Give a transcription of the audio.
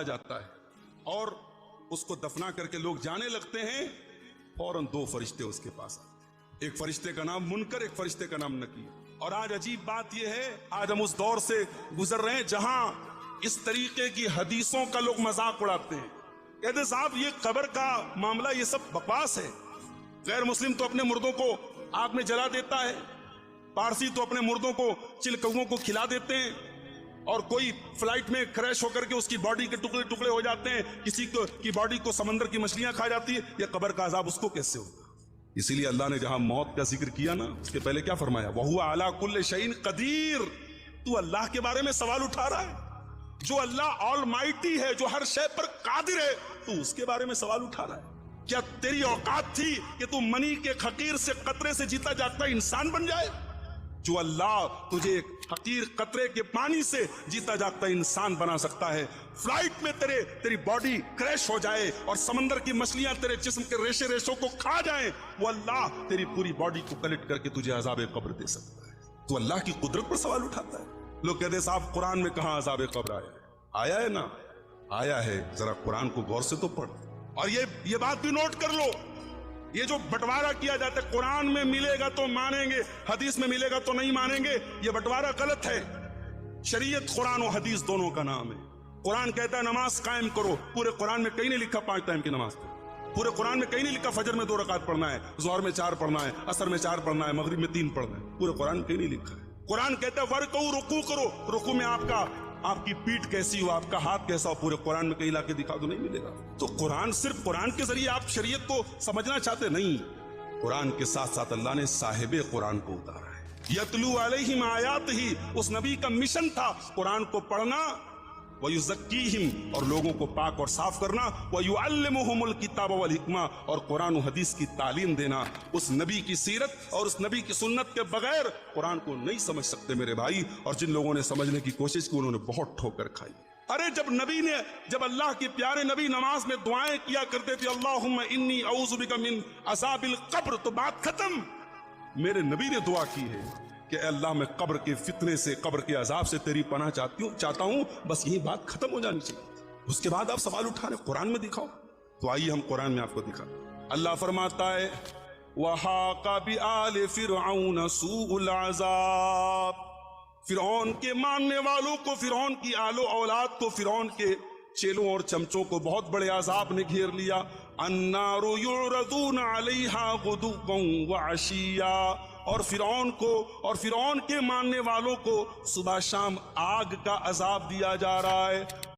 جاتا ہے اور اس کو دفنا کر کے لوگ جانے لگتے ہیں، فوراً دو فرشتے اس کے پاس آتے ہیں، ایک فرشتے کا نام منکر، ایک فرشتے کا نام نکیر۔ اور آج عجیب بات یہ ہے، آج ہم اس دور سے گزر رہے ہیں جہاں اس طریقے کی حدیثوں کا لوگ مذاق اڑاتے ہیں، کہتے صاحب یہ قبر کا معاملہ یہ سب بکواس ہے، غیر مسلم تو اپنے مردوں کو آگ میں جلا دیتا ہے، پارسی تو اپنے مردوں کو چلکووں کو کھلا دیتے ہیں، اور کوئی فلائٹ میں کریش ہو کر کے اس کی باڈی کے ٹکڑے ٹکڑے ہو جاتے ہیں، کسی کی باڈی کو سمندر کی مچھلیاں کھا جاتی ہے، یہ قبر کا عذاب اس کو کیسے ہوگا؟ اسی لیے اللہ نے جہاں موت کا ذکر کیا نا، اس کے پہلے کیا فرمایا؟ وَهُوَ عَلَىٰ كُلِّ شَيْءٍ قَدِيرٌ۔ تو اللہ کے بارے میں سوال اٹھا رہا ہے، جو اللہ آل مائٹی ہے، جو ہر شے پر قادر ہے، تو اس کے بارے میں سوال اٹھا رہا ہے؟ کیا تیری اوقات تھی کہ تو منی کے حقیر سے قطرے سے جیتا جاگتا انسان بن جائے؟ جو اللہ تجھے ایک حقیر قطرے کے پانی سے جیتا جاگتا انسان بنا سکتا ہے، فلائٹ میں تیری باڈی کریش ہو جائے اور سمندر کی مچھلیاں تیرے جسم کے ریشے ریشوں کو کھا جائیں، وہ اللہ تیری پوری باڈی کو کلٹ کر کے تجھے عذاب قبر دے سکتا ہے۔ تو اللہ کی قدرت پر سوال اٹھاتا ہے۔ لوگ کہتے ہیں صاحب قرآن میں کہاں عذاب قبر آیا ہے؟ آیا ہے نا، آیا ہے، ذرا قرآن کو غور سے تو پڑھ۔ اور یہ بات بھی نوٹ کر لو، یہ جو بٹوارا کیا جاتا ہے، قرآن میں ملے گا تو مانیں گے، حدیث میں ملے گا تو نہیں مانیں گے، یہ بٹوارا غلط ہے۔ شریعت قرآن و حدیث دونوں کا نام ہے۔ قرآن کہتا ہے نماز قائم کرو، پورے قرآن میں کہیں نہیں لکھا 5 ٹائم کی نماز پڑھو، پورے قرآن میں کہیں نہیں لکھا فجر میں 2 رکعت پڑھنا ہے، ظہر میں 4 پڑھنا ہے، عصر میں 4 پڑھنا ہے، مغرب میں 3 پڑھنا ہے، پورے قرآن میں کہیں نہیں لکھا ہے۔ قرآن کہتا ہے ورکعوا، رکوع کرو، رکوع میں آپ کی پیٹھ کیسی ہو، آپ کا ہاتھ کیسا ہو، پورے قرآن میں کہیں لا کے دکھا دو، نہیں ملے گا۔ تو قرآن صرف قرآن کے ذریعے آپ شریعت کو سمجھنا چاہتے نہیں، قرآن کے ساتھ ساتھ اللہ نے صاحب قرآن کو اتارا ہے۔ یتلو علیہم آیاتہ، اس نبی کا مشن تھا قرآن کو پڑھنا، ویزکیہم، اور لوگوں کو پاک اور صاف کرنا، ویعلمہم الکتاب والحکمہ، اور قرآن و حدیث کی تعلیم دینا۔ اس نبی کی سیرت اور اس نبی کی سنت کے بغیر قرآن کو نہیں سمجھ سکتے میرے بھائی، اور جن لوگوں نے سمجھنے کی کوشش کی انہوں نے بہت ٹھوکر کھائی۔ ارے جب اللہ کے پیارے نبی نماز میں دعائیں کیا کرتے تھے اللہم انی اعوذ بک من عذاب القبر، تو بات ختم۔ میرے نبی نے دعا کی ہے کہ اے اللہ میں قبر کے فتنے سے، قبر کے عذاب سے تیری پناہ چاہتا ہوں، بس یہی بات ختم ہو جانی چاہیے۔ اس کے بعد آپ سوال اٹھا رہے قرآن میں دکھاؤ، تو آئیے ہم قرآن میں آپ کو دکھا۔ اللہ فرماتا ہے وَحَاقَ بِآلِ فِرْعَوْنَ سُوءُ الْعَذَابِ، فرعون کے ماننے والوں کو، فرعون کی آل و اولاد کو، فرعون کے چیلوں اور چمچوں کو بہت بڑے عذاب نے گھیر لیا۔ النار یعرضون علیہا غدوا وعشیا، اور فرعون کو اور فرعون کے ماننے والوں کو صبح شام آگ کا عذاب دیا جا رہا ہے۔